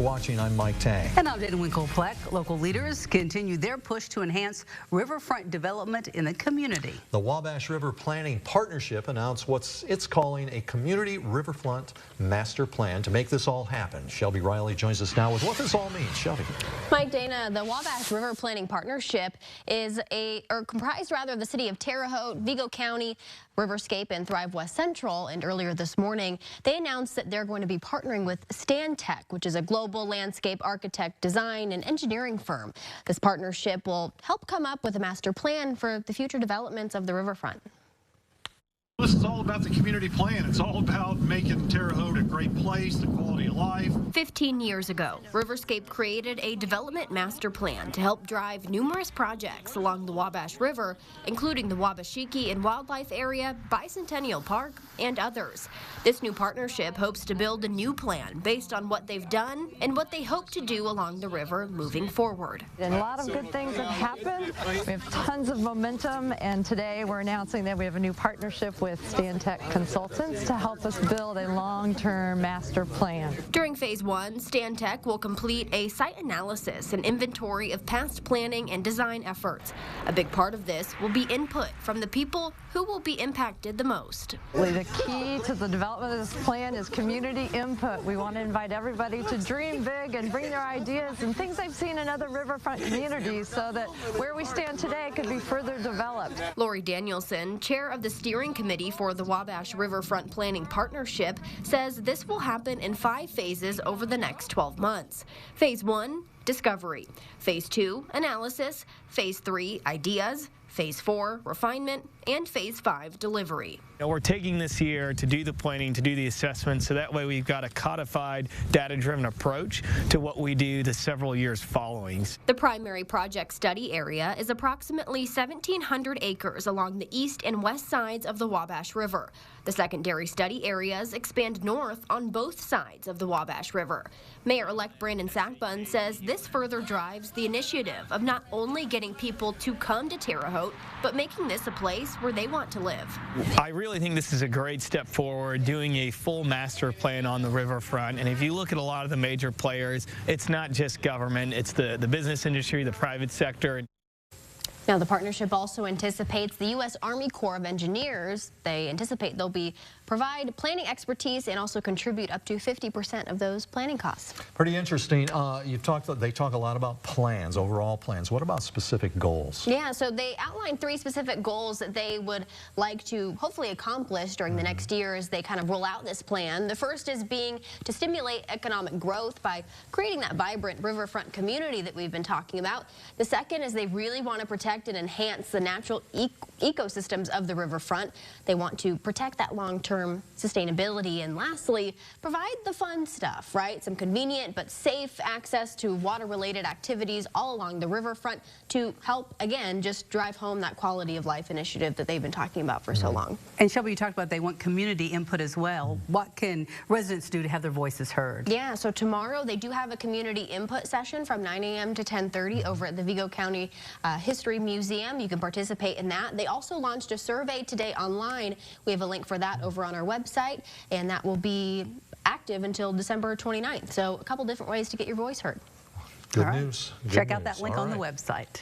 watching. I'm Mike Tang. And I'm Dana Winkle-Pleck. Local leaders continue their push to enhance riverfront development in the community. The Wabash River Planning Partnership announced what it's calling a community riverfront master plan to make this all happen. Shelby Riley joins us now with what this all means. Shelby. Mike, Dana, the Wabash River Planning Partnership is comprised of the city of Terre Haute, Vigo County, Riverscape, and Thrive West Central. And earlier this morning, they announced that they're going to be partnering with Stantec, which is a global landscape architect, design, and engineering firm. This partnership will help come up with a master plan for the future developments of the riverfront. This is all about the community plan. It's all about making Terre Haute a great place, the quality of life. 15 years ago, Riverscape created a development master plan to help drive numerous projects along the Wabash River, including the Wabashiki and Wildlife Area, Bicentennial Park, and others. This new partnership hopes to build a new plan based on what they've done and what they hope to do along the river moving forward. And a lot of good things have happened. We have tons of momentum, and today we're announcing that we have a new partnership with Stantec Consultants to help us build a long-term master plan. During phase one, Stantec will complete a site analysis and inventory of past planning and design efforts. A big part of this will be input from the people who will be impacted the most. The key to the development of this plan is community input. We want to invite everybody to dream big and bring their ideas and things they've seen in other riverfront communities so that where we stand today could be further developed. Lori Danielson, chair of the steering committee for the Wabash Riverfront Planning Partnership, says this will happen in 5 phases over the next 12 months. Phase 1, discovery. Phase 2, analysis. Phase 3, ideas. Phase 4, refinement, and Phase 5, delivery. We're taking this year to do the planning, to do the assessment, so that way we've got a codified, data-driven approach to what we do the several years following. The primary project study area is approximately 1,700 acres along the east and west sides of the Wabash River. The secondary study areas expand north on both sides of the Wabash River. Mayor-elect Brandon Sackbun says this further drives the initiative of not only getting people to come to Terre Haute, but making this a place where they want to live. I really think this is a great step forward, doing a full master plan on the riverfront. And if you look at a lot of the major players, it's not just government, it's the business industry, the private sector. Now, the partnership also anticipates the U.S. Army Corps of Engineers. They anticipate they'll provide planning expertise and also contribute up to 50% of those planning costs. Pretty interesting. They talk a lot about plans, overall plans. What about specific goals? Yeah, so they outlined 3 specific goals that they would like to hopefully accomplish during the next year as they kind of roll out this plan. The first is being to stimulate economic growth by creating that vibrant riverfront community that we've been talking about. The second is they really want to protect and enhance the natural ecosystems of the riverfront. They want to protect that long-term sustainability. And lastly, provide the fun stuff, right? Some convenient but safe access to water-related activities all along the riverfront to help, again, just drive home that quality of life initiative that they've been talking about for so long. And Shelby, you talked about they want community input as well. What can residents do to have their voices heard? Yeah, so tomorrow they do have a community input session from 9 a.m. to 10:30 over at the Vigo County History Museum. You can participate in that. They also launched a survey today online. We have a link for that over on our website, and that will be active until December 29th. So a couple different ways to get your voice heard. Good news. Check out that link on the website.